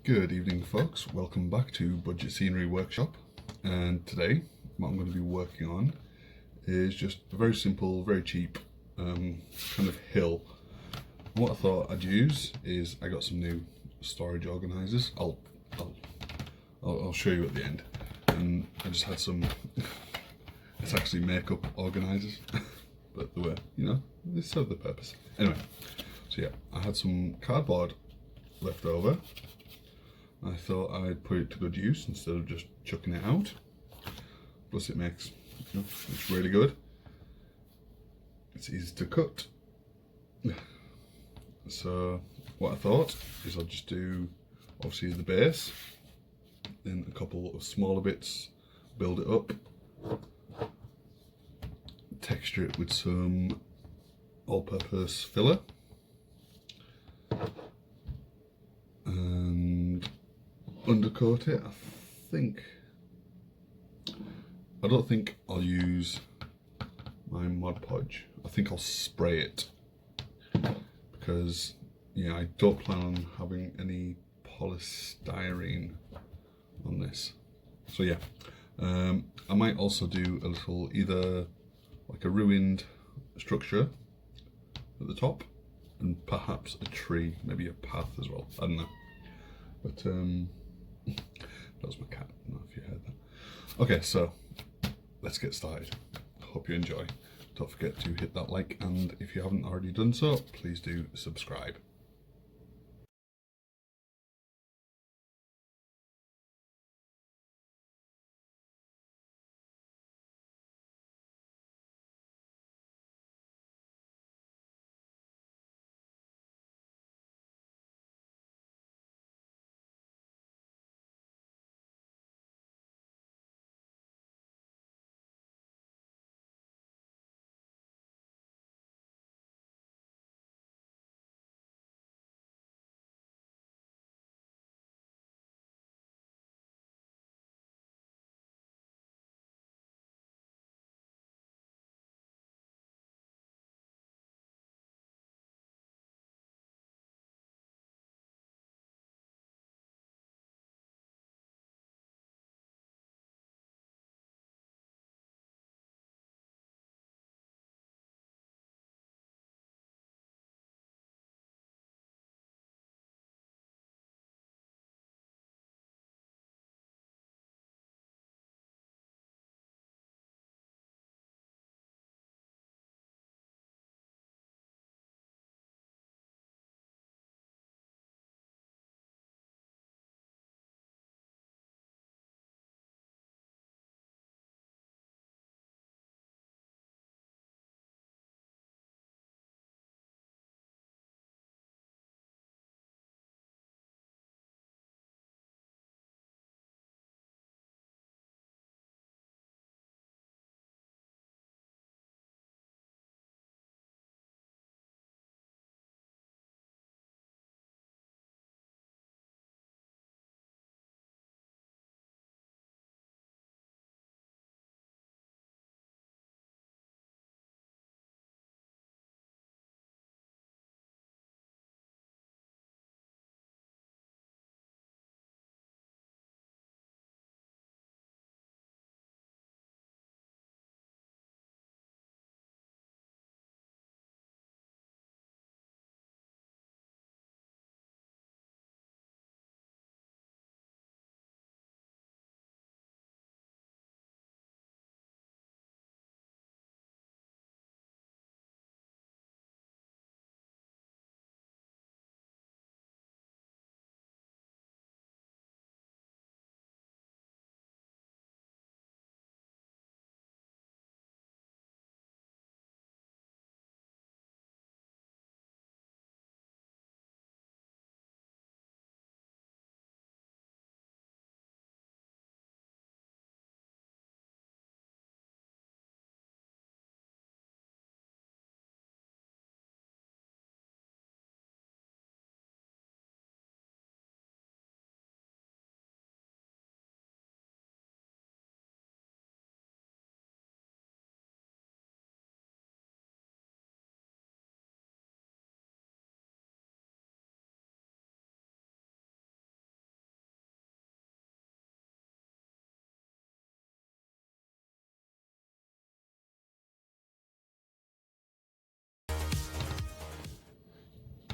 Good evening, folks. Welcome back to Budget Scenery Workshop. And today, what I'm going to be working on is just a very simple, very cheap kind of hill. And what I thought I'd use is I got some new storage organisers. I'll show you at the end. And I just had some. It's actually makeup organisers, but they were, they serve the purpose. Anyway, so yeah, I had some cardboard left over. I thought I'd put it to good use instead of just chucking it out. Plus it makes, it's really good. It's easy to cut. So what I thought is I'll just do, obviously, the base, then a couple of smaller bits, build it up, texture it with some all-purpose filler, and undercoat it. I don't think I'll use my Mod Podge. I think I'll spray it because I don't plan on having any polystyrene on this. So yeah, I might also do a little, either like a ruined structure at the top and perhaps a tree, maybe a path as well. I don't know, but that was my cat. I don't know if you heard that. Okay, so let's get started. Hope you enjoy. Don't forget to hit that like, and if you haven't already done so, please do subscribe.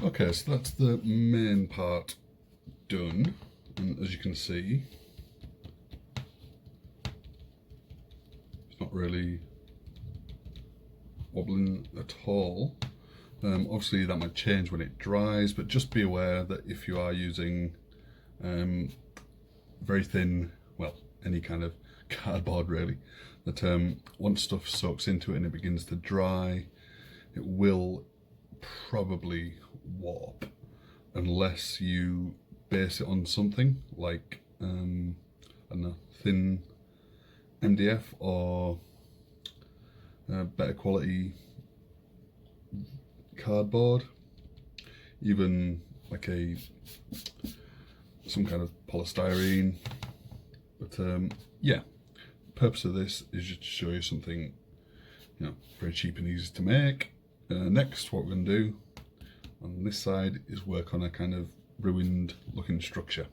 Okay, so that's the main part done, and as you can see, it's not really wobbling at all. Obviously that might change when it dries, but just be aware that if you are using very thin, well, any kind of cardboard really, that once stuff soaks into it and it begins to dry, it will probably warp unless you base it on something like I don't know, thin MDF or better quality cardboard, even like some kind of polystyrene. But yeah, the purpose of this is just to show you something, you know, very cheap and easy to make. Next, what we're going to do on this side is work on a kind of ruined looking structure.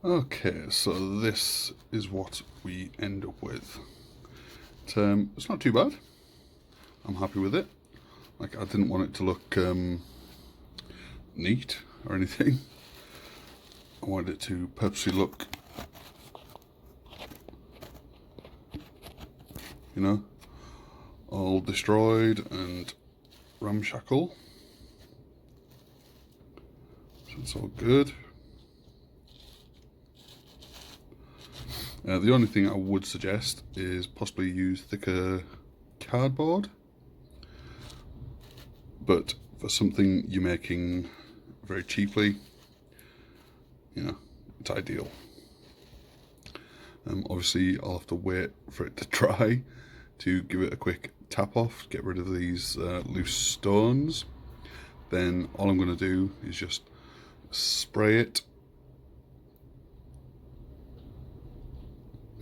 Okay, so this is what we end up with. It's not too bad. I'm happy with it. Like, I didn't want it to look neat or anything. I wanted it to purposely look, you know, all destroyed and ramshackle. So it's all good. The only thing I would suggest is possibly use thicker cardboard, but for something you're making very cheaply, you know, it's ideal. Obviously I'll have to wait for it to dry to give it a quick tap off, get rid of these loose stones. Then all I'm going to do is just spray it.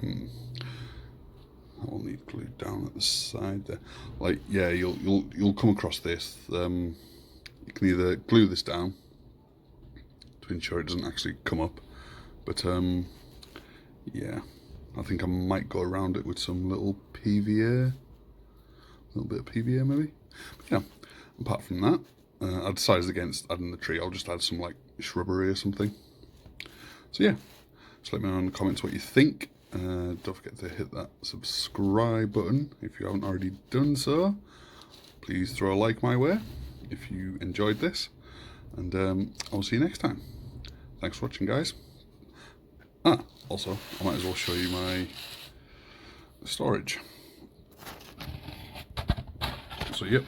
I will need glue down at the side there. Like, yeah, you'll come across this. You can either glue this down to ensure it doesn't actually come up, but yeah, I think I might go around it with some little PVA, a little bit of PVA maybe. But yeah, apart from that, I decided against adding the tree. I'll just add some like shrubbery or something. So yeah, just let me know in the comments what you think. Don't forget to hit that subscribe button if you haven't already done so. Please throw a like my way if you enjoyed this, and I'll see you next time. Thanks for watching, guys. Also, I might as well show you my storage. So yep,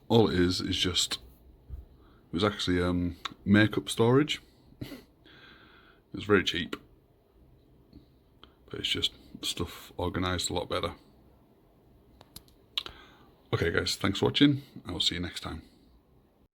all it is just, it was actually makeup storage. It's very cheap, but it's just stuff organised a lot better. Okay guys, thanks for watching. I will see you next time.